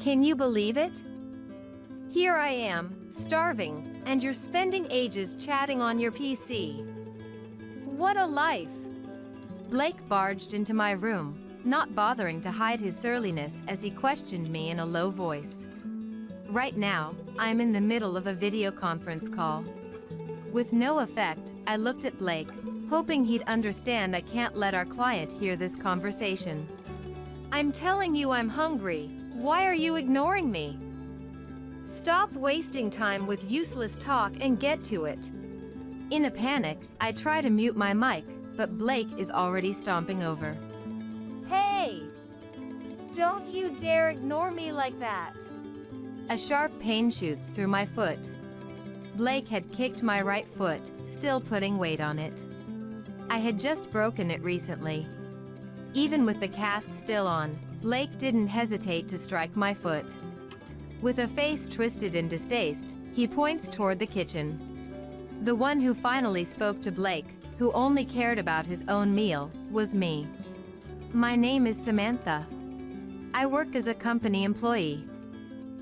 Can you believe it? Here I am, starving, and you're spending ages chatting on your PC. What a life! Blake barged into my room, not bothering to hide his surliness as he questioned me in a low voice. Right now, I'm in the middle of a video conference call. With no effect, I looked at Blake, hoping he'd understand I can't let our client hear this conversation. I'm telling you I'm hungry. Why are you ignoring me? Stop wasting time with useless talk and get to it. In a panic, I try to mute my mic, but Blake is already stomping over. Hey! Don't you dare ignore me like that! A sharp pain shoots through my foot. Blake had kicked my right foot, still putting weight on it. I had just broken it recently. Even with the cast still on, Blake didn't hesitate to strike my foot. With a face twisted in distaste, he points toward the kitchen. The one who finally spoke to Blake, who only cared about his own meal, was me. My name is Samantha. I work as a company employee.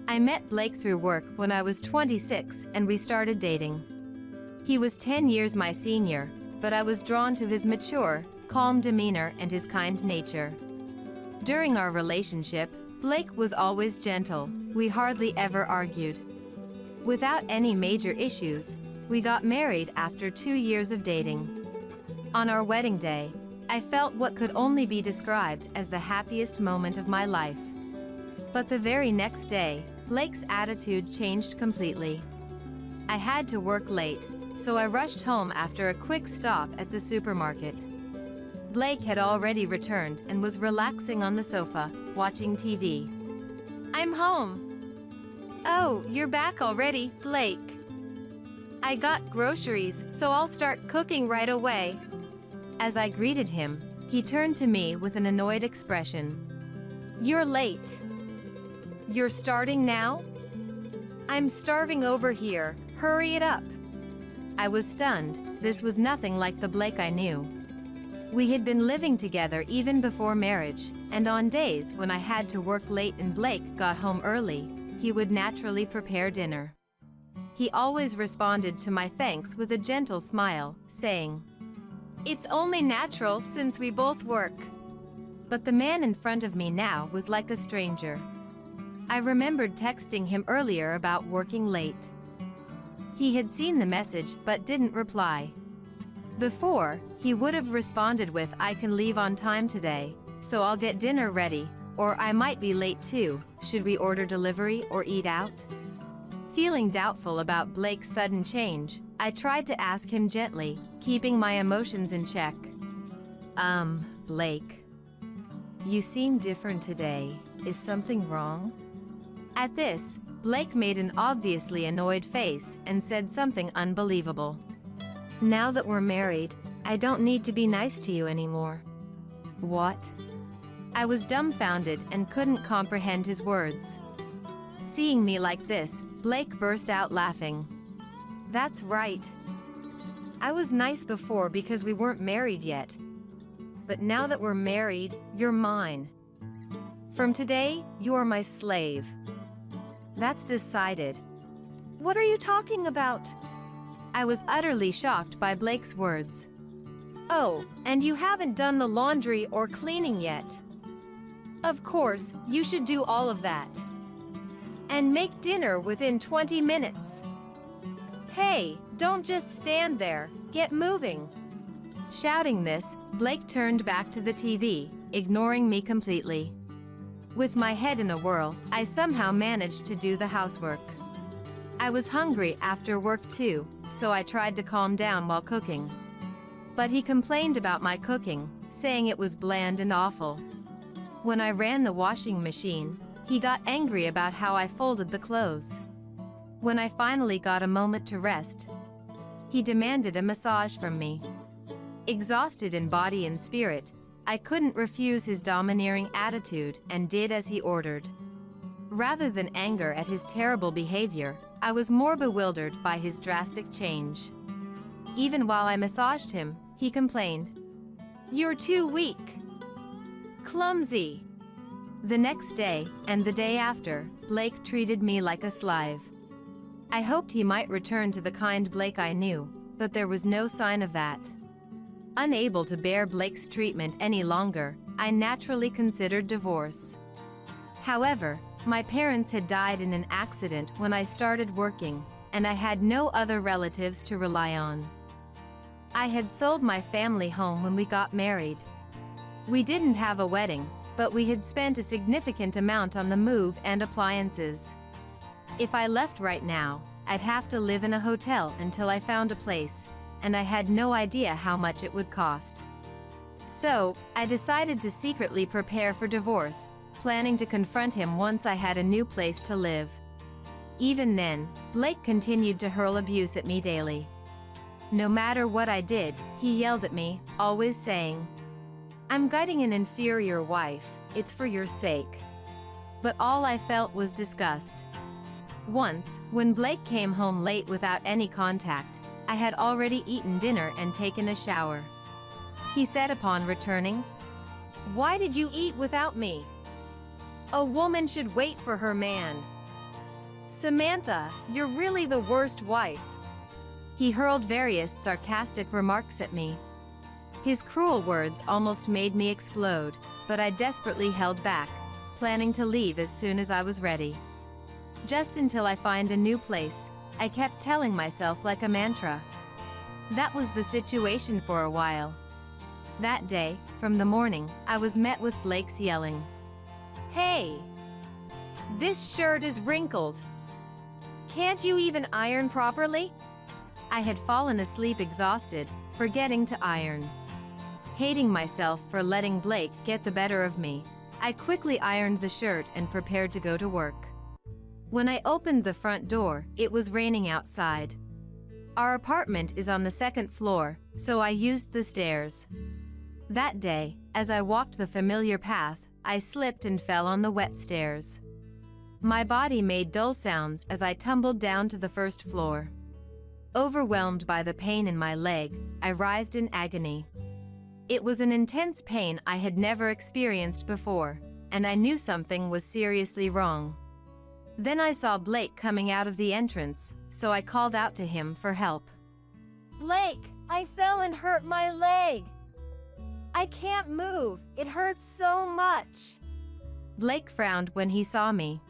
I met Blake through work when I was 26 and we started dating. He was 10 years my senior, but I was drawn to his mature, calm demeanor and his kind nature. During our relationship, Blake was always gentle. We hardly ever argued. Without any major issues, we got married after 2 years of dating. On our wedding day, I felt what could only be described as the happiest moment of my life. But the very next day, Blake's attitude changed completely. I had to work late, so I rushed home after a quick stop at the supermarket. Blake had already returned and was relaxing on the sofa, watching TV. I'm home. Oh, you're back already, Blake. I got groceries, so I'll start cooking right away. As I greeted him, he turned to me with an annoyed expression. You're late. You're starting now? I'm starving over here. Hurry it up. I was stunned. This was nothing like the Blake I knew. We had been living together even before marriage, and on days when I had to work late and Blake got home early, he would naturally prepare dinner. He always responded to my thanks with a gentle smile, saying, "It's only natural since we both work." But the man in front of me now was like a stranger. I remembered texting him earlier about working late. He had seen the message but didn't reply. Before, he would have responded with, "I can leave on time today, so I'll get dinner ready," or "I might be late too, should we order delivery or eat out?" Feeling doubtful about Blake's sudden change, I tried to ask him gently, keeping my emotions in check. Blake. You seem different today. Is something wrong?" At this, Blake made an obviously annoyed face and said something unbelievable. "Now that we're married, I don't need to be nice to you anymore." What? I was dumbfounded and couldn't comprehend his words. Seeing me like this, Blake burst out laughing. "That's right. I was nice before because we weren't married yet. But now that we're married, you're mine. From today, you're my slave. That's decided." "What are you talking about?" I was utterly shocked by Blake's words. "Oh, and you haven't done the laundry or cleaning yet. Of course, you should do all of that. And make dinner within 20 minutes. Hey, don't just stand there, get moving." Shouting this, Blake turned back to the TV, ignoring me completely. With my head in a whirl, I somehow managed to do the housework. I was hungry after work too, so I tried to calm down while cooking. But he complained about my cooking, saying it was bland and awful. When I ran the washing machine, he got angry about how I folded the clothes. When I finally got a moment to rest, he demanded a massage from me. Exhausted in body and spirit, I couldn't refuse his domineering attitude and did as he ordered. Rather than anger at his terrible behavior, I was more bewildered by his drastic change. Even while I massaged him, he complained, "You're too weak. Clumsy. The next day, and the day after, Blake treated me like a slave. I hoped he might return to the kind Blake I knew, but there was no sign of that. Unable to bear Blake's treatment any longer, I naturally considered divorce. However, my parents had died in an accident when I started working, and I had no other relatives to rely on. I had sold my family home when we got married. We didn't have a wedding, but we had spent a significant amount on the move and appliances. If I left right now, I'd have to live in a hotel until I found a place, and I had no idea how much it would cost. So, I decided to secretly prepare for divorce, planning to confront him once I had a new place to live. Even then, Blake continued to hurl abuse at me daily. No matter what I did, he yelled at me, always saying, "I'm getting an inferior wife, it's for your sake." But all I felt was disgust. Once, when Blake came home late without any contact, I had already eaten dinner and taken a shower. He said upon returning, "Why did you eat without me? A woman should wait for her man. Samantha, you're really the worst wife." He hurled various sarcastic remarks at me. His cruel words almost made me explode, but I desperately held back, planning to leave as soon as I was ready. Just until I find a new place, I kept telling myself like a mantra. That was the situation for a while. That day, from the morning, I was met with Blake's yelling, "Hey! This shirt is wrinkled. Can't you even iron properly?" I had fallen asleep exhausted, forgetting to iron. Hating myself for letting Blake get the better of me, I quickly ironed the shirt and prepared to go to work. When I opened the front door, it was raining outside. Our apartment is on the second floor, so I used the stairs. That day, as I walked the familiar path, I slipped and fell on the wet stairs. My body made dull sounds as I tumbled down to the first floor. Overwhelmed by the pain in my leg, I writhed in agony. It was an intense pain I had never experienced before, and I knew something was seriously wrong. Then I saw Blake coming out of the entrance, so I called out to him for help. "Blake, I fell and hurt my leg. I can't move, it hurts so much." Blake frowned when he saw me.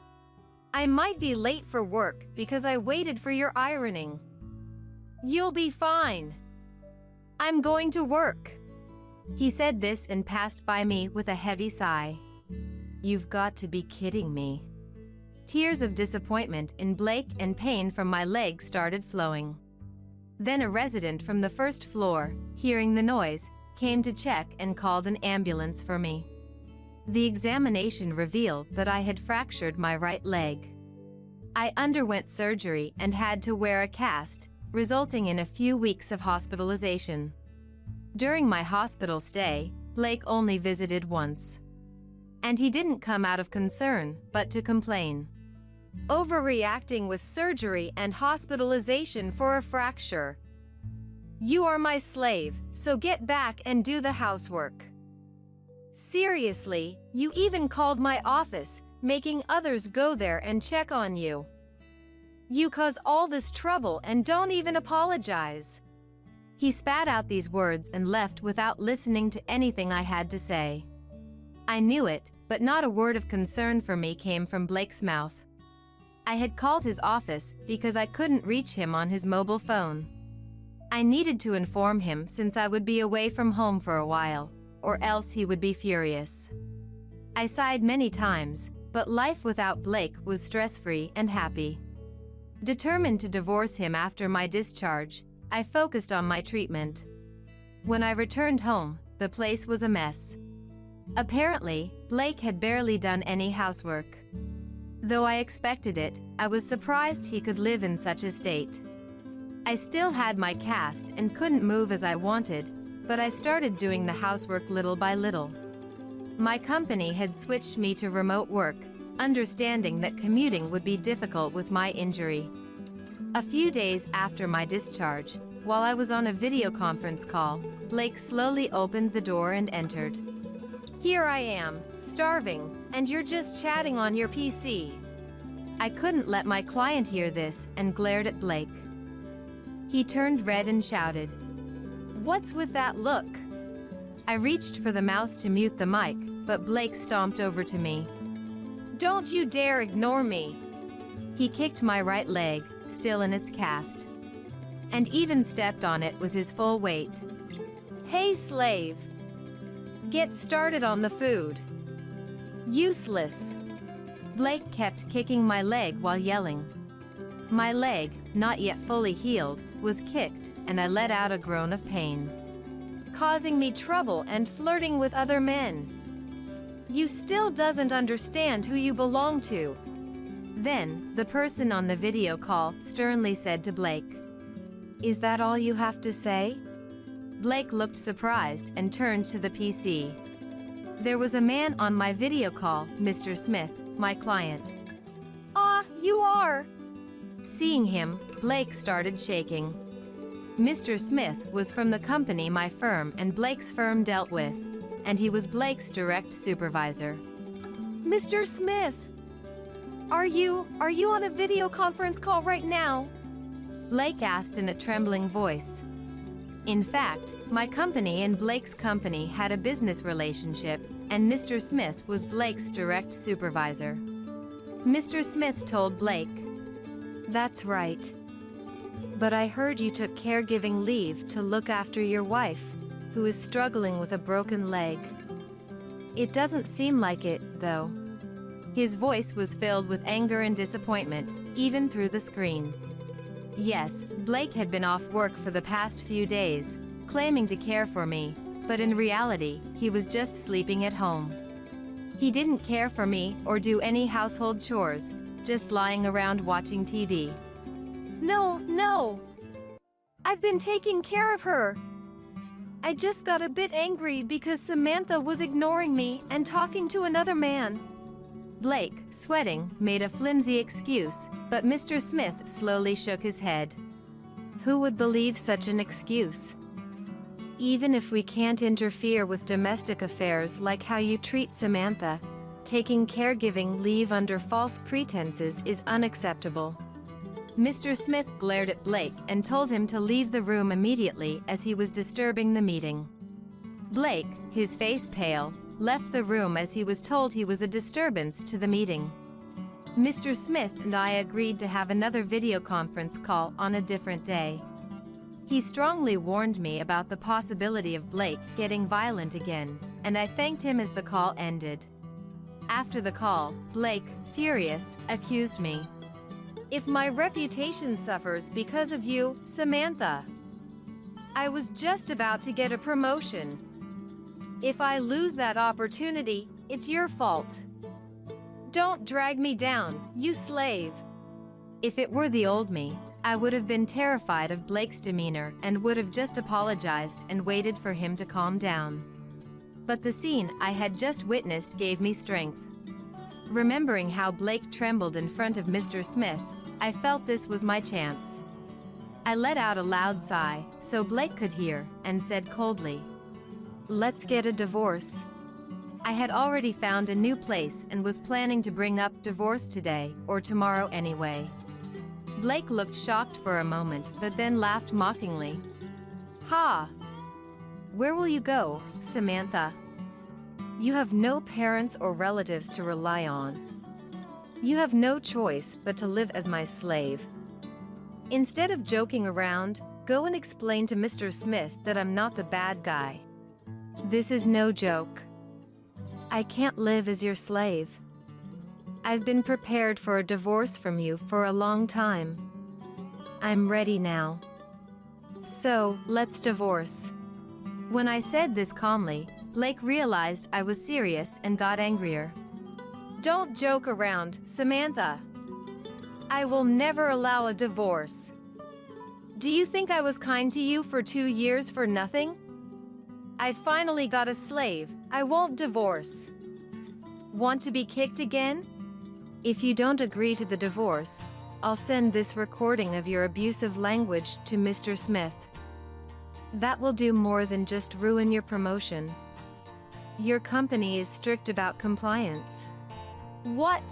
"I might be late for work because I waited for your ironing." "You'll be fine. I'm going to work." He said this and passed by me with a heavy sigh. "You've got to be kidding me." Tears of disappointment in Blake and pain from my leg started flowing. Then a resident from the first floor, hearing the noise, came to check and called an ambulance for me. The examination revealed that I had fractured my right leg. I underwent surgery and had to wear a cast, resulting in a few weeks of hospitalization. During my hospital stay, Blake only visited once. And he didn't come out of concern, but to complain. "Overreacting with surgery and hospitalization for a fracture. You are my slave, so get back and do the housework. Seriously, you even called my office, making others go there and check on you. You cause all this trouble and don't even apologize." He spat out these words and left without listening to anything I had to say. I knew it, but not a word of concern for me came from Blake's mouth. I had called his office because I couldn't reach him on his mobile phone. I needed to inform him since I would be away from home for a while, or else he would be furious. I sighed many times, but life without Blake was stress-free and happy. Determined to divorce him after my discharge, I focused on my treatment. When I returned home, the place was a mess. Apparently, Blake had barely done any housework. Though I expected it, I was surprised he could live in such a state. I still had my cast and couldn't move as I wanted, but I started doing the housework little by little. My company had switched me to remote work, understanding that commuting would be difficult with my injury. A few days after my discharge, while I was on a video conference call, Blake slowly opened the door and entered. "Here I am, starving, and you're just chatting on your PC. I couldn't let my client hear this and glared at Blake. He turned red and shouted, "What's with that look?" I reached for the mouse to mute the mic, but Blake stomped over to me. "Don't you dare ignore me!" He kicked my right leg, still in its cast, and even stepped on it with his full weight. "Hey, slave! Get started on the food." "Useless!" Blake kept kicking my leg while yelling. My leg, not yet fully healed, was kicked, and I let out a groan of pain. "Causing me trouble and flirting with other men. You still doesn't understand who you belong to." Then, the person on the video call sternly said to Blake, "Is that all you have to say?" Blake looked surprised and turned to the PC. There was a man on my video call, Mr. Smith, my client. "Ah, you are!" Seeing him, Blake started shaking. Mr. Smith was from the company my firm and Blake's firm dealt with, and he was Blake's direct supervisor. "Mr. Smith, are you on a video conference call right now?" Blake asked in a trembling voice. In fact, my company and Blake's company had a business relationship, and Mr. Smith was Blake's direct supervisor. Mr. Smith told Blake, "That's right. But I heard you took caregiving leave to look after your wife, who is struggling with a broken leg. It doesn't seem like it, though." His voice was filled with anger and disappointment, even through the screen. Yes, Blake had been off work for the past few days, claiming to care for me, but in reality, he was just sleeping at home. He didn't care for me or do any household chores, just lying around watching TV. No. I've been taking care of her. I just got a bit angry because Samantha was ignoring me and talking to another man." Blake, sweating, made a flimsy excuse, but Mr. Smith slowly shook his head. "Who would believe such an excuse? Even if we can't interfere with domestic affairs like how you treat Samantha, taking caregiving leave under false pretenses is unacceptable." Mr. Smith glared at Blake and told him to leave the room immediately as he was disturbing the meeting. Blake, his face pale, left the room as he was told he was a disturbance to the meeting. Mr. Smith and I agreed to have another video conference call on a different day. He strongly warned me about the possibility of Blake getting violent again, and I thanked him as the call ended. After the call, Blake, furious, accused me. "If my reputation suffers because of you, Samantha, I was just about to get a promotion. If I lose that opportunity, it's your fault. Don't drag me down, you slave." If it were the old me, I would have been terrified of Blake's demeanor and would have just apologized and waited for him to calm down. But the scene I had just witnessed gave me strength. Remembering how Blake trembled in front of Mr. Smith, I felt this was my chance. I let out a loud sigh, so Blake could hear, and said coldly, "Let's get a divorce." I had already found a new place and was planning to bring up divorce today or tomorrow anyway. Blake looked shocked for a moment, but then laughed mockingly. "Ha! Where will you go, Samantha? You have no parents or relatives to rely on. You have no choice but to live as my slave. Instead of joking around, go and explain to Mr. Smith that I'm not the bad guy. This is no joke. I can't live as your slave. I've been prepared for a divorce from you for a long time. I'm ready now. So, let's divorce." When I said this calmly, Blake realized I was serious and got angrier. "Don't joke around, Samantha. I will never allow a divorce. Do you think I was kind to you for 2 years for nothing? I finally got a slave. I won't divorce. Want to be kicked again? If you don't agree to the divorce, I'll send this recording of your abusive language to Mr. Smith. That will do more than just ruin your promotion. Your company is strict about compliance. What?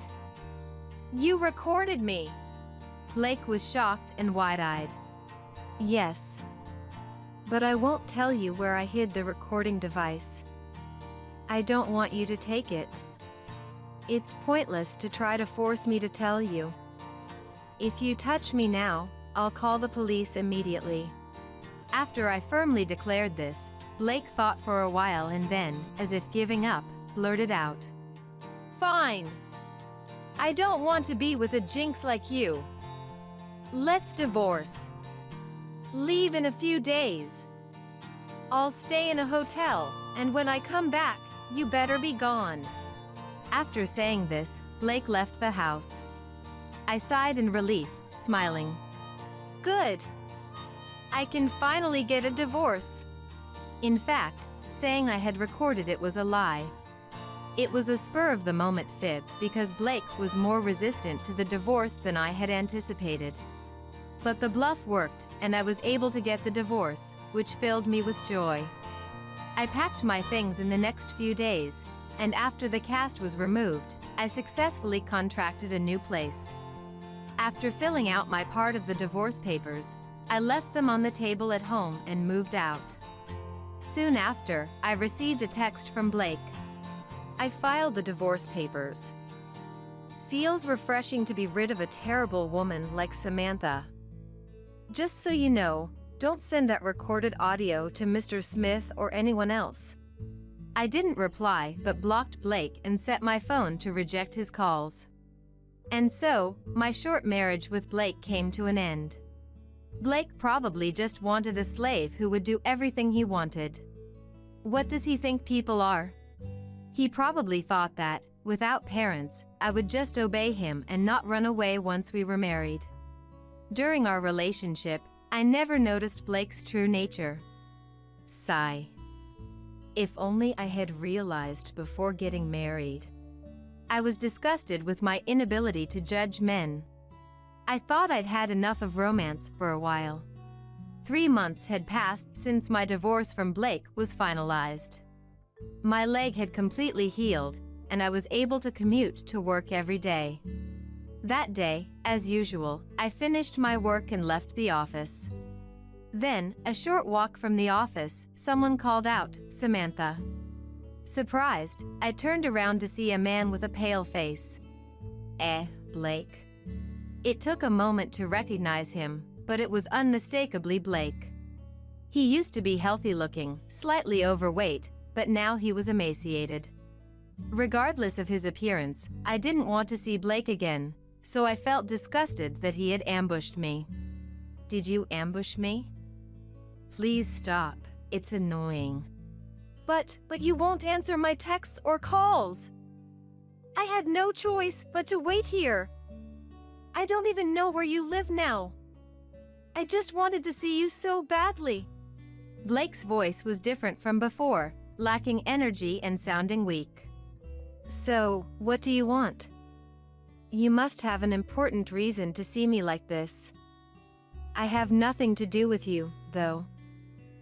You recorded me? Blake was shocked and wide-eyed. Yes. But I won't tell you where I hid the recording device. I don't want you to take it. It's pointless to try to force me to tell you. If you touch me now, I'll call the police immediately. After I firmly declared this, Blake thought for a while and then, as if giving up, blurted out. Fine. I don't want to be with a jinx like you. Let's divorce. Leave in a few days. I'll stay in a hotel, and when I come back, you better be gone. After saying this, Blake left the house. I sighed in relief, smiling. Good. I can finally get a divorce. In fact, saying I had recorded it was a lie. It was a spur-of-the-moment fib because Blake was more resistant to the divorce than I had anticipated. But the bluff worked, and I was able to get the divorce, which filled me with joy. I packed my things in the next few days, and after the cast was removed, I successfully contracted a new place. After filling out my part of the divorce papers, I left them on the table at home and moved out. Soon after, I received a text from Blake. I filed the divorce papers. Feels refreshing to be rid of a terrible woman like Samantha. Just so you know, don't send that recorded audio to Mr. Smith or anyone else. I didn't reply but blocked Blake and set my phone to reject his calls. And so, my short marriage with Blake came to an end. Blake probably just wanted a slave who would do everything he wanted. What does he think people are? He probably thought that, without parents, I would just obey him and not run away once we were married. During our relationship, I never noticed Blake's true nature. Sigh. If only I had realized before getting married. I was disgusted with my inability to judge men. I thought I'd had enough of romance for a while. 3 months had passed since my divorce from Blake was finalized. My leg had completely healed, and I was able to commute to work every day. That day, as usual, I finished my work and left the office. Then, a short walk from the office, someone called out, "Samantha." Surprised, I turned around to see a man with a pale face. Blake. It took a moment to recognize him, but it was unmistakably Blake. He used to be healthy-looking, slightly overweight, but now he was emaciated. Regardless of his appearance, I didn't want to see Blake again, so I felt disgusted that he had ambushed me. Did you ambush me? Please stop, it's annoying. But you won't answer my texts or calls. I had no choice but to wait here. I don't even know where you live now. I just wanted to see you so badly. Blake's voice was different from before, lacking energy and sounding weak. So, what do you want? You must have an important reason to see me like this. I have nothing to do with you, though.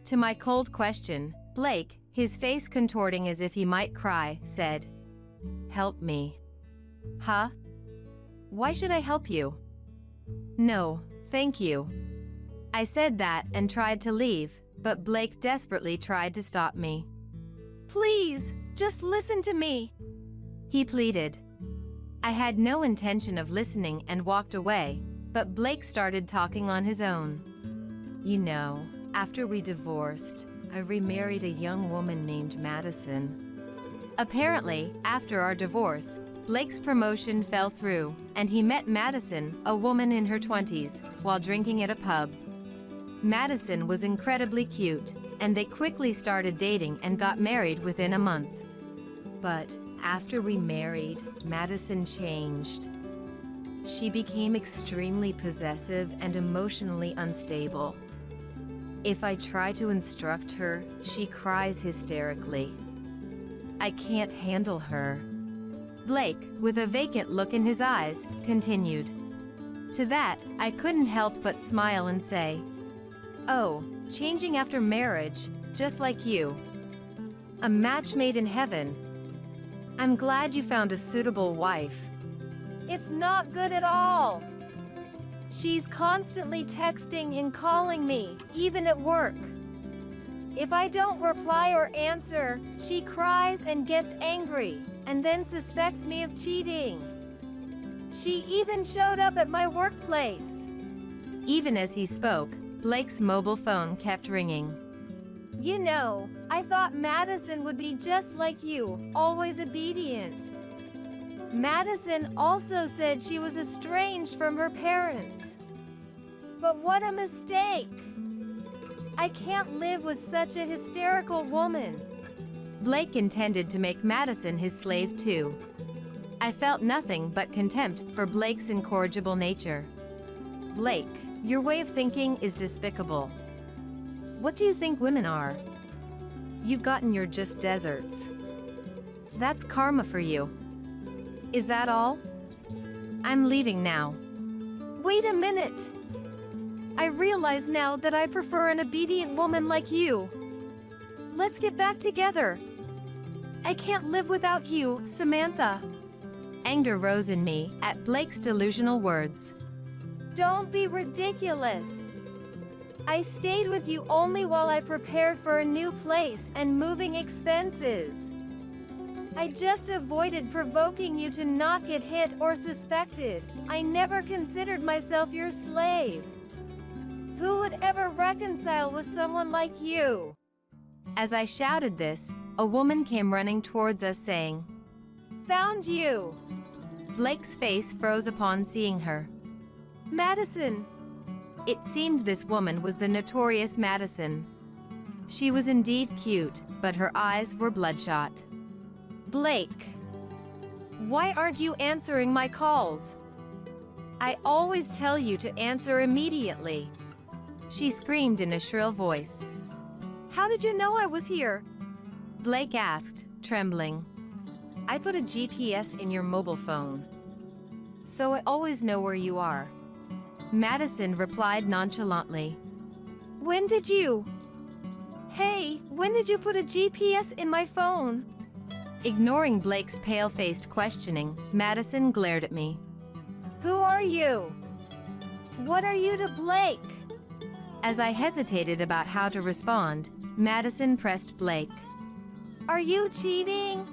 To my cold question, Blake, his face contorting as if he might cry, said, "Help me." Huh? Why should I help you? No, thank you. I said that and tried to leave, but Blake desperately tried to stop me. Please, just listen to me, he pleaded. I had no intention of listening and walked away, but Blake started talking on his own. You know, after we divorced, I remarried a young woman named Madison. Apparently, after our divorce, Blake's promotion fell through, and he met Madison, a woman in her 20s, while drinking at a pub. Madison was incredibly cute, and they quickly started dating and got married within a month. But after we married, Madison changed. She became extremely possessive and emotionally unstable. If I try to instruct her, she cries hysterically. I can't handle her. Blake, with a vacant look in his eyes, continued. To that, I couldn't help but smile and say, "Oh, changing after marriage, just like you. A match made in heaven." I'm glad you found a suitable wife. It's not good at all. She's constantly texting and calling me, even at work. If I don't reply or answer, she cries and gets angry, and then suspects me of cheating. She even showed up at my workplace. Even as he spoke, Blake's mobile phone kept ringing. You know, I thought Madison would be just like you, always obedient. Madison also said she was estranged from her parents. But what a mistake! I can't live with such a hysterical woman. Blake intended to make Madison his slave too. I felt nothing but contempt for Blake's incorrigible nature. Blake, your way of thinking is despicable. What do you think women are? You've gotten your just deserts. That's karma for you. Is that all? I'm leaving now. Wait a minute. I realize now that I prefer an obedient woman like you. Let's get back together. I can't live without you, Samantha. Anger rose in me at Blake's delusional words. Don't be ridiculous. I stayed with you only while I prepared for a new place and moving expenses. I just avoided provoking you to not get hit or suspected. I never considered myself your slave. Who would ever reconcile with someone like you? As I shouted this, a woman came running towards us saying, Found you! Blake's face froze upon seeing her. Madison! It seemed this woman was the notorious Madison. She was indeed cute, but her eyes were bloodshot. Blake! Why aren't you answering my calls? I always tell you to answer immediately. She screamed in a shrill voice. How did you know I was here? Blake asked, trembling. I put a GPS in your mobile phone, so I always know where you are. Madison replied nonchalantly. When did you? Hey, when did you put a GPS in my phone? Ignoring Blake's pale-faced questioning, Madison glared at me. Who are you? What are you to Blake? As I hesitated about how to respond, Madison pressed Blake. Are you cheating?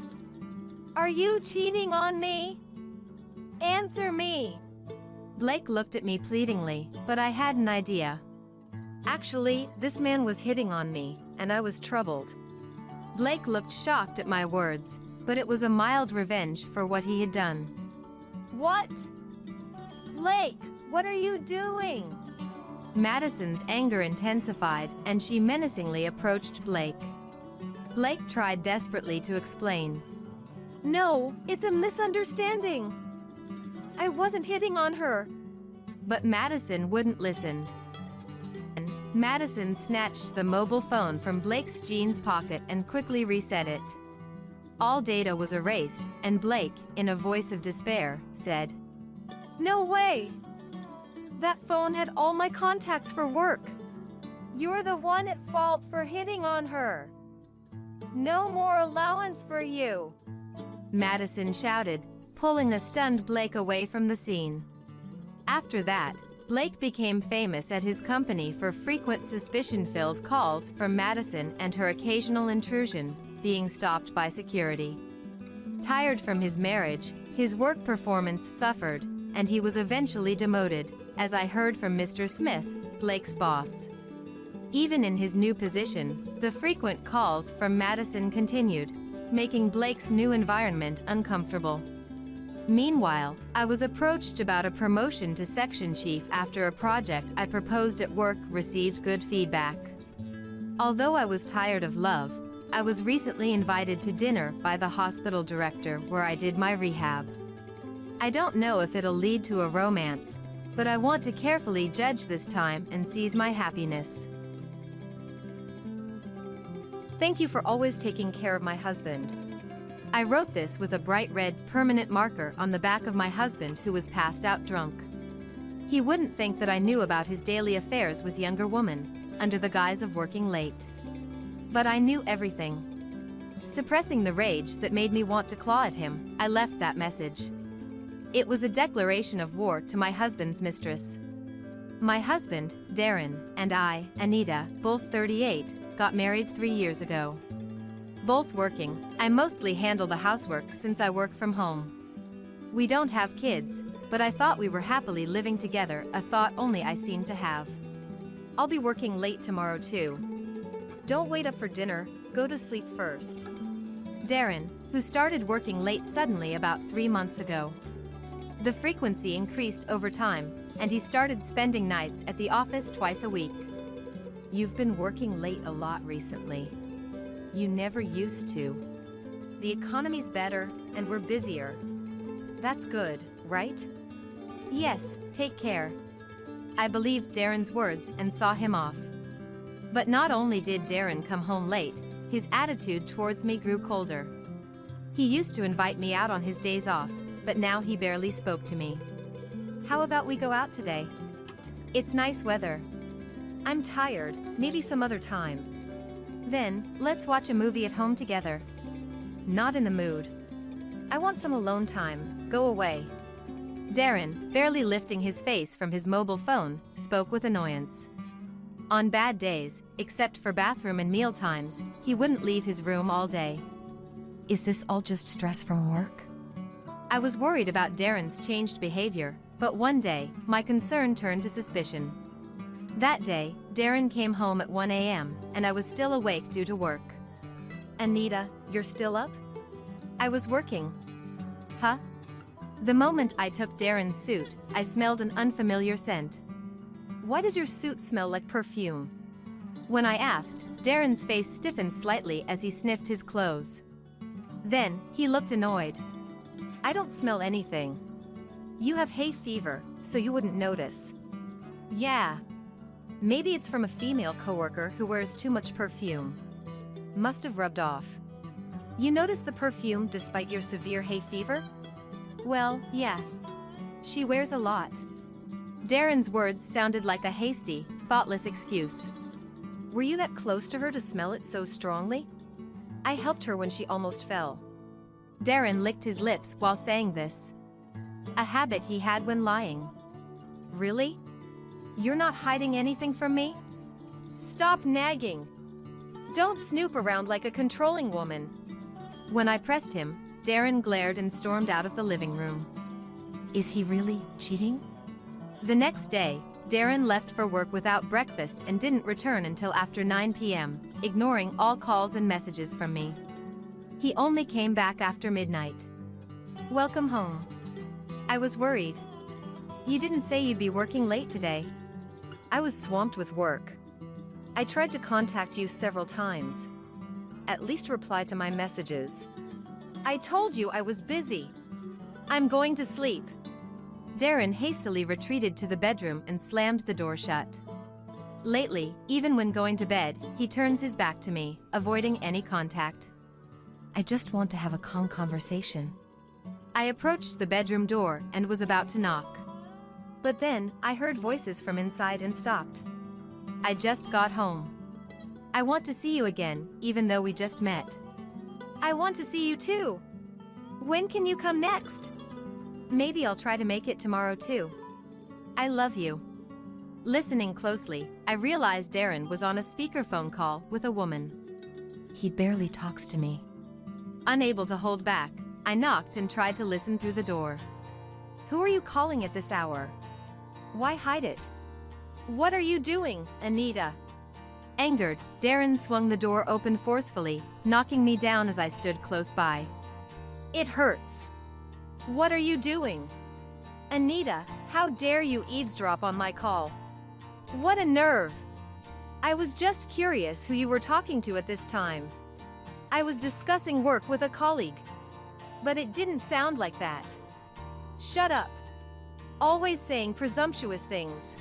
Are you cheating on me? Answer me. Blake looked at me pleadingly, but I had an idea. Actually, this man was hitting on me, and I was troubled. Blake looked shocked at my words, but it was a mild revenge for what he had done. What? Blake, what are you doing? Madison's anger intensified, and she menacingly approached Blake. Blake tried desperately to explain. No, it's a misunderstanding. I wasn't hitting on her. But Madison wouldn't listen. Madison snatched the mobile phone from Blake's jeans pocket and quickly reset it. All data was erased, and Blake, in a voice of despair, said, No way! That phone had all my contacts for work. You're the one at fault for hitting on her. No more allowance for you. Madison shouted, pulling a stunned Blake away from the scene. After that, Blake became famous at his company for frequent suspicion-filled calls from Madison and her occasional intrusion, being stopped by security. Tired from his marriage, his work performance suffered, and he was eventually demoted, as I heard from Mr. Smith, Blake's boss. Even in his new position, the frequent calls from Madison continued, making Blake's new environment uncomfortable. Meanwhile, I was approached about a promotion to section chief after a project I proposed at work received good feedback. Although I was tired of love, I was recently invited to dinner by the hospital director where I did my rehab. I don't know if it'll lead to a romance, but I want to carefully judge this time and seize my happiness. Thank you for always taking care of my husband. I wrote this with a bright red permanent marker on the back of my husband who was passed out drunk. He wouldn't think that I knew about his daily affairs with younger women, under the guise of working late. But I knew everything. Suppressing the rage that made me want to claw at him, I left that message. It was a declaration of war to my husband's mistress. My husband, Darren, and I, Anita, both 38, got married 3 years ago. Both working, I mostly handle the housework since I work from home. We don't have kids, but I thought we were happily living together, a thought only I seem to have. I'll be working late tomorrow too. Don't wait up for dinner, go to sleep first. Darren, who started working late suddenly about 3 months ago. The frequency increased over time, and he started spending nights at the office twice a week. You've been working late a lot recently. You never used to. The economy's better, and we're busier. That's good, right? Yes, take care. I believed Darren's words and saw him off. But not only did Darren come home late, his attitude towards me grew colder. He used to invite me out on his days off, but now he barely spoke to me. How about we go out today? It's nice weather. I'm tired, maybe some other time. Then, let's watch a movie at home together. Not in the mood. I want some alone time, go away. Darren, barely lifting his face from his mobile phone, spoke with annoyance. On bad days, except for bathroom and meal times, he wouldn't leave his room all day. Is this all just stress from work? I was worried about Darren's changed behavior, but one day, my concern turned to suspicion. That day, Darren came home at 1 a.m., and I was still awake due to work. Anita, you're still up? I was working. Huh? The moment I took Darren's suit, I smelled an unfamiliar scent. Why does your suit smell like perfume? When I asked, Darren's face stiffened slightly as he sniffed his clothes. Then, he looked annoyed. I don't smell anything. You have hay fever, so you wouldn't notice. Yeah. Maybe it's from a female coworker who wears too much perfume. Must have rubbed off. You notice the perfume despite your severe hay fever? Well, yeah. She wears a lot. Darren's words sounded like a hasty, thoughtless excuse. Were you that close to her to smell it so strongly? I helped her when she almost fell. Darren licked his lips while saying this. A habit he had when lying. Really? You're not hiding anything from me? Stop nagging. Don't snoop around like a controlling woman. When I pressed him, Darren glared and stormed out of the living room. Is he really cheating? The next day, Darren left for work without breakfast and didn't return until after 9 p.m., ignoring all calls and messages from me. He only came back after midnight. Welcome home. I was worried. You didn't say you'd be working late today. I was swamped with work. I tried to contact you several times. At least reply to my messages. I told you I was busy. I'm going to sleep. Darren hastily retreated to the bedroom and slammed the door shut. Lately, even when going to bed, he turns his back to me, avoiding any contact. I just want to have a calm conversation. I approached the bedroom door and was about to knock. But then, I heard voices from inside and stopped. I just got home. I want to see you again, even though we just met. I want to see you too. When can you come next? Maybe I'll try to make it tomorrow too. I love you. Listening closely, I realized Darren was on a speakerphone call with a woman. He barely talks to me. Unable to hold back, I knocked and tried to listen through the door. Who are you calling at this hour? Why hide it? What are you doing, Anita? Angered, Darren swung the door open forcefully, knocking me down as I stood close by. It hurts. What are you doing? Anita, how dare you eavesdrop on my call? What a nerve! I was just curious who you were talking to at this time. I was discussing work with a colleague. But it didn't sound like that. Shut up. Always saying presumptuous things.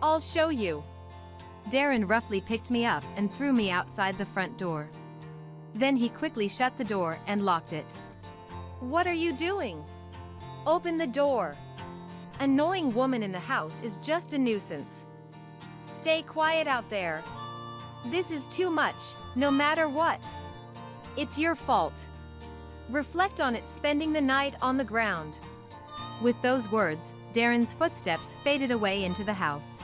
I'll show you. Darren roughly picked me up and threw me outside the front door. Then he quickly shut the door and locked it. What are you doing? Open the door. Annoying woman in the house is just a nuisance. Stay quiet out there. This is too much, no matter what. It's your fault. Reflect on it spending the night on the ground. With those words, Darren's footsteps faded away into the house.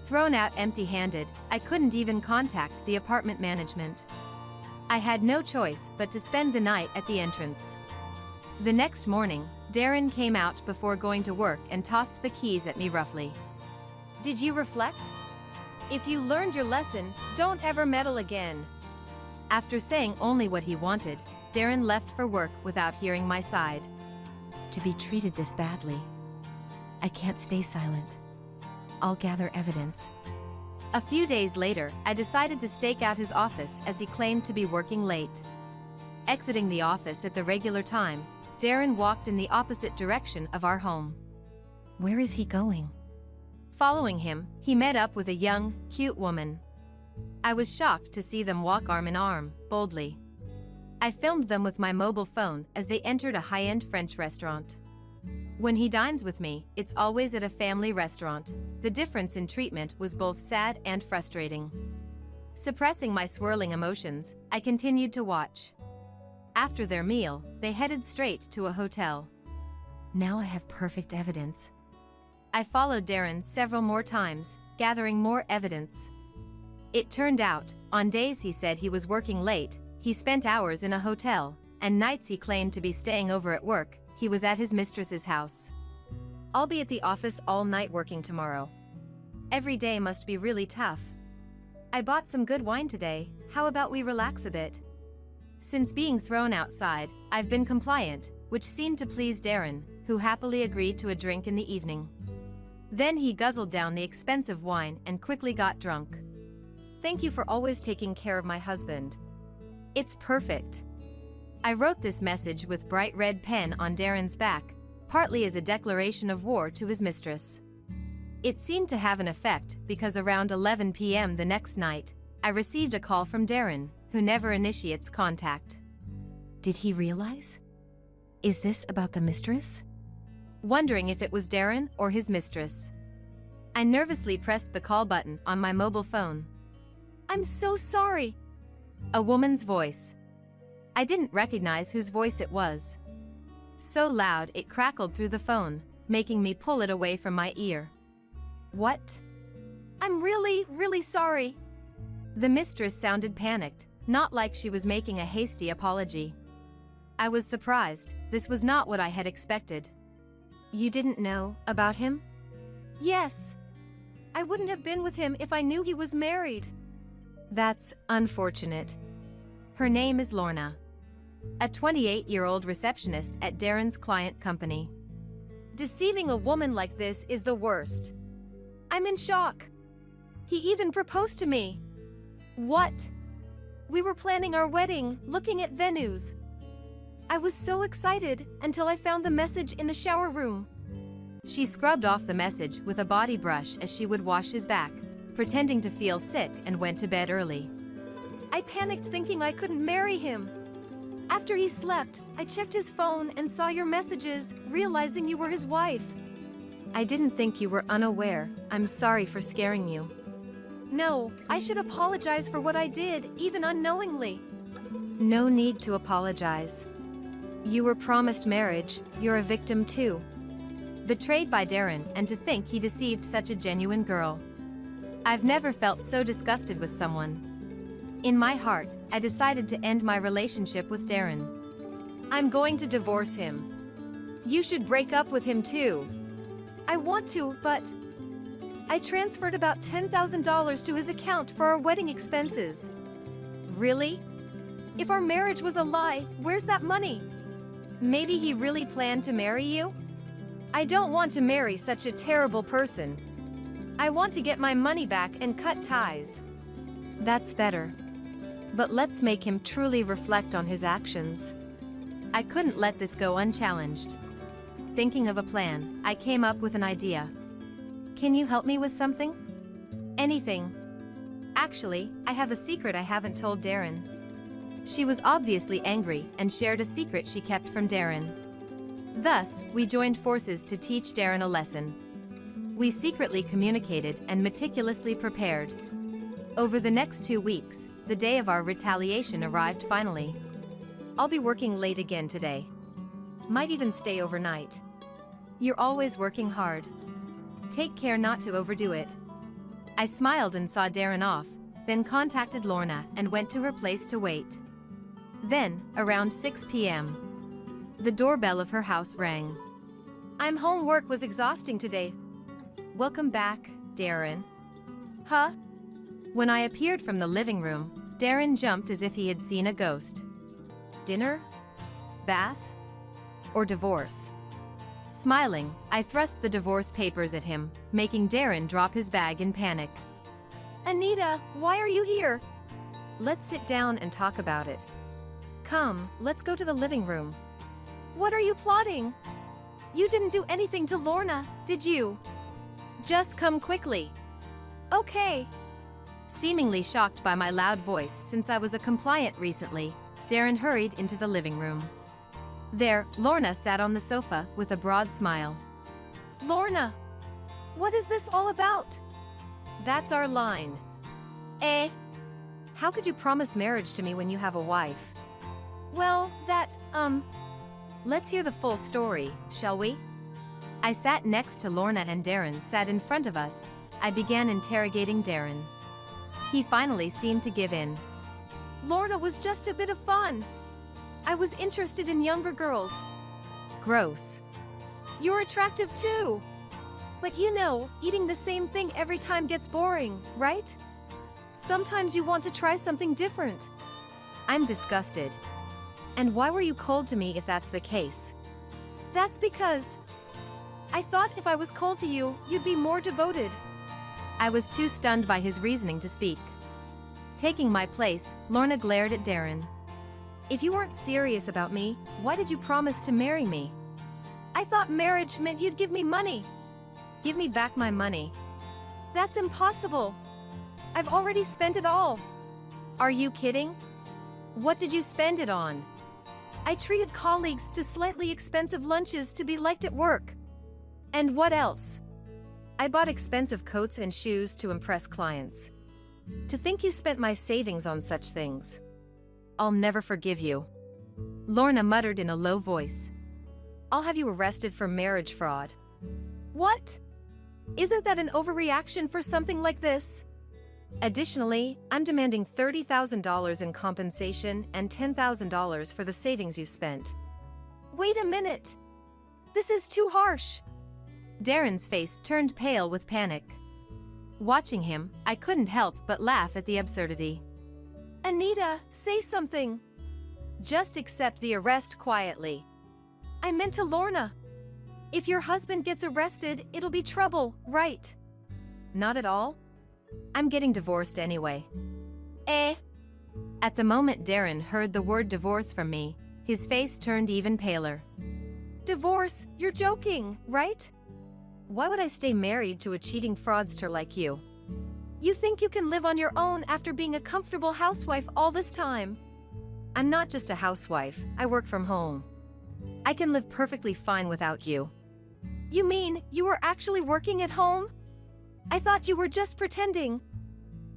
Thrown out empty-handed, I couldn't even contact the apartment management. I had no choice but to spend the night at the entrance. The next morning, Darren came out before going to work and tossed the keys at me roughly. Did you reflect? If you learned your lesson, don't ever meddle again. After saying only what he wanted, Darren left for work without hearing my side. To be treated this badly. I can't stay silent. I'll gather evidence. A few days later, I decided to stake out his office as he claimed to be working late. Exiting the office at the regular time, Darren walked in the opposite direction of our home. Where is he going? Following him, he met up with a young, cute woman. I was shocked to see them walk arm in arm, boldly. I filmed them with my mobile phone as they entered a high-end French restaurant. When he dines with me, it's always at a family restaurant. The difference in treatment was both sad and frustrating. Suppressing my swirling emotions, I continued to watch. After their meal, they headed straight to a hotel. Now I have perfect evidence. I followed Darren several more times, gathering more evidence. It turned out, on days he said he was working late, he spent hours in a hotel, and nights he claimed to be staying over at work, he was at his mistress's house. I'll be at the office all night working tomorrow. Every day must be really tough. I bought some good wine today, how about we relax a bit? Since being thrown outside, I've been compliant, which seemed to please Darren, who happily agreed to a drink in the evening. Then he guzzled down the expensive wine and quickly got drunk. Thank you for always taking care of my husband. It's perfect. I wrote this message with bright red pen on Darren's back, partly as a declaration of war to his mistress. It seemed to have an effect because around 11 p.m. the next night, I received a call from Darren, who never initiates contact. Did he realize? Is this about the mistress? Wondering if it was Darren or his mistress. I nervously pressed the call button on my mobile phone. I'm so sorry. A woman's voice. I didn't recognize whose voice it was. So loud it crackled through the phone, making me pull it away from my ear. What? I'm really sorry. The mistress sounded panicked, not like she was making a hasty apology. I was surprised. This was not what I had expected. You didn't know about him? Yes. I wouldn't have been with him if I knew he was married. That's unfortunate. Her name is Lorna. A 28-year-old receptionist at Darren's client company. Deceiving a woman like this is the worst. I'm in shock. He even proposed to me. What? We were planning our wedding, looking at venues. I was so excited until I found the message in the shower room. She scrubbed off the message with a body brush as she would wash his back, pretending to feel sick, and went to bed early. I panicked thinking I couldn't marry him. After he slept, I checked his phone and saw your messages, realizing you were his wife. I didn't think you were unaware. I'm sorry for scaring you. No, I should apologize for what I did, even unknowingly. No need to apologize. You were promised marriage, you're a victim too. Betrayed by Darren, and to think he deceived such a genuine girl. I've never felt so disgusted with someone. In my heart, I decided to end my relationship with Darren. I'm going to divorce him. You should break up with him too. I want to, but I transferred about $10,000 to his account for our wedding expenses. Really? If our marriage was a lie, where's that money? Maybe he really planned to marry you? I don't want to marry such a terrible person. I want to get my money back and cut ties. That's better. But let's make him truly reflect on his actions. I couldn't let this go unchallenged. Thinking of a plan, I came up with an idea. Can you help me with something? Anything. Actually, I have a secret I haven't told Darren. She was obviously angry and shared a secret she kept from Darren. Thus, we joined forces to teach Darren a lesson. We secretly communicated and meticulously prepared. Over the next 2 weeks, the day of our retaliation arrived finally. I'll be working late again today. Might even stay overnight. You're always working hard. Take care not to overdo it. I smiled and saw Darren off, then contacted Lorna and went to her place to wait. Then, around 6 p.m., the doorbell of her house rang. I'm home. Work was exhausting today. Welcome back, Darren. Huh? When I appeared from the living room, Darren jumped as if he had seen a ghost. Dinner? Bath? Or divorce? Smiling, I thrust the divorce papers at him, making Darren drop his bag in panic. Anita, why are you here? Let's sit down and talk about it. Come, let's go to the living room. What are you plotting? You didn't do anything to Lorna, did you? Just come quickly. Okay. Seemingly shocked by my loud voice since I was a compliant recently, Darren hurried into the living room. There, Lorna sat on the sofa with a broad smile. Lorna, what is this all about? That's our line. How could you promise marriage to me when you have a wife? Well, let's hear the full story, shall we? I sat next to Lorna and Darren sat in front of us. I began interrogating Darren. He finally seemed to give in. Lorna was just a bit of fun. I was interested in younger girls. Gross. You're attractive too. But you know, eating the same thing every time gets boring, right? Sometimes you want to try something different. I'm disgusted. And why were you cold to me if that's the case? That's because I thought if I was cold to you, you'd be more devoted. I was too stunned by his reasoning to speak. Taking my place, Lorna glared at Darren. If you weren't serious about me, why did you promise to marry me? I thought marriage meant you'd give me money. Give me back my money. That's impossible. I've already spent it all. Are you kidding? What did you spend it on? I treated colleagues to slightly expensive lunches to be liked at work. And what else? I bought expensive coats and shoes to impress clients. To think you spent my savings on such things. I'll never forgive you. Lorna muttered in a low voice. I'll have you arrested for marriage fraud. What? Isn't that an overreaction for something like this? Additionally, I'm demanding $30,000 in compensation and $10,000 for the savings you spent. Wait a minute. This is too harsh. Darren's face turned pale with panic. Watching him, I couldn't help but laugh at the absurdity. Anita, say something. Just accept the arrest quietly. I meant to Lorna. If your husband gets arrested, it'll be trouble, right? Not at all. I'm getting divorced anyway. At the moment Darren heard the word divorce from me, his face turned even paler. Divorce? You're joking, right? Why would I stay married to a cheating fraudster like you? You think you can live on your own after being a comfortable housewife all this time? I'm not just a housewife, I work from home. I can live perfectly fine without you. You mean you were actually working at home? I thought you were just pretending.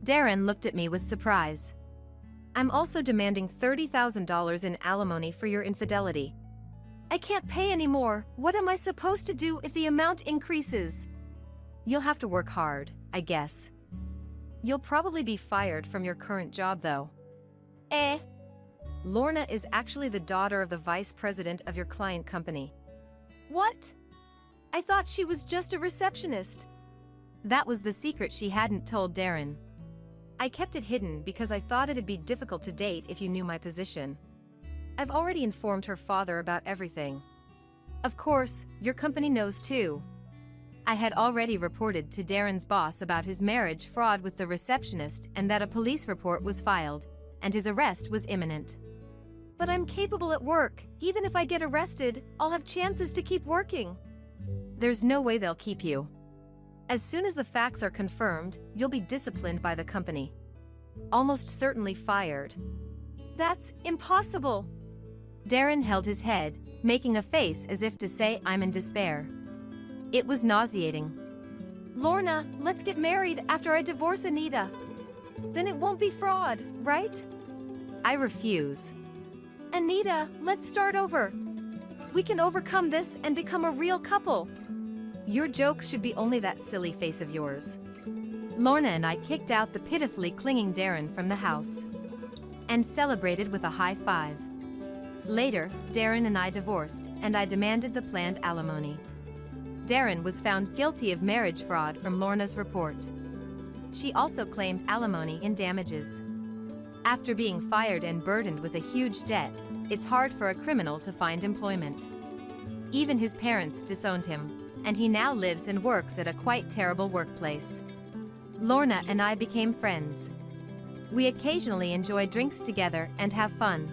Darren looked at me with surprise. I'm also demanding $30,000 in alimony for your infidelity. I can't pay anymore. What am I supposed to do if the amount increases? You'll have to work hard, I guess. You'll probably be fired from your current job though. Lorna is actually the daughter of the vice president of your client company. What? I thought she was just a receptionist. That was the secret she hadn't told Darren. I kept it hidden because I thought it'd be difficult to date if you knew my position. I've already informed her father about everything. Of course, your company knows too. I had already reported to Darren's boss about his marriage fraud with the receptionist and that a police report was filed, and his arrest was imminent. But I'm capable at work. Even if I get arrested, I'll have chances to keep working. There's no way they'll keep you. As soon as the facts are confirmed, you'll be disciplined by the company. Almost certainly fired. That's impossible. Darren held his head, making a face as if to say I'm in despair. It was nauseating. Lorna, let's get married after I divorce Anita. Then it won't be fraud, right? I refuse. Anita, let's start over. We can overcome this and become a real couple. Your jokes should be only that silly face of yours. Lorna and I kicked out the pitifully clinging Darren from the house and celebrated with a high five. Later, Darren and I divorced, and I demanded the planned alimony. Darren was found guilty of marriage fraud from Lorna's report. She also claimed alimony in damages. After being fired and burdened with a huge debt, it's hard for a criminal to find employment. Even his parents disowned him, and he now lives and works at a quite terrible workplace. Lorna and I became friends. We occasionally enjoy drinks together and have fun.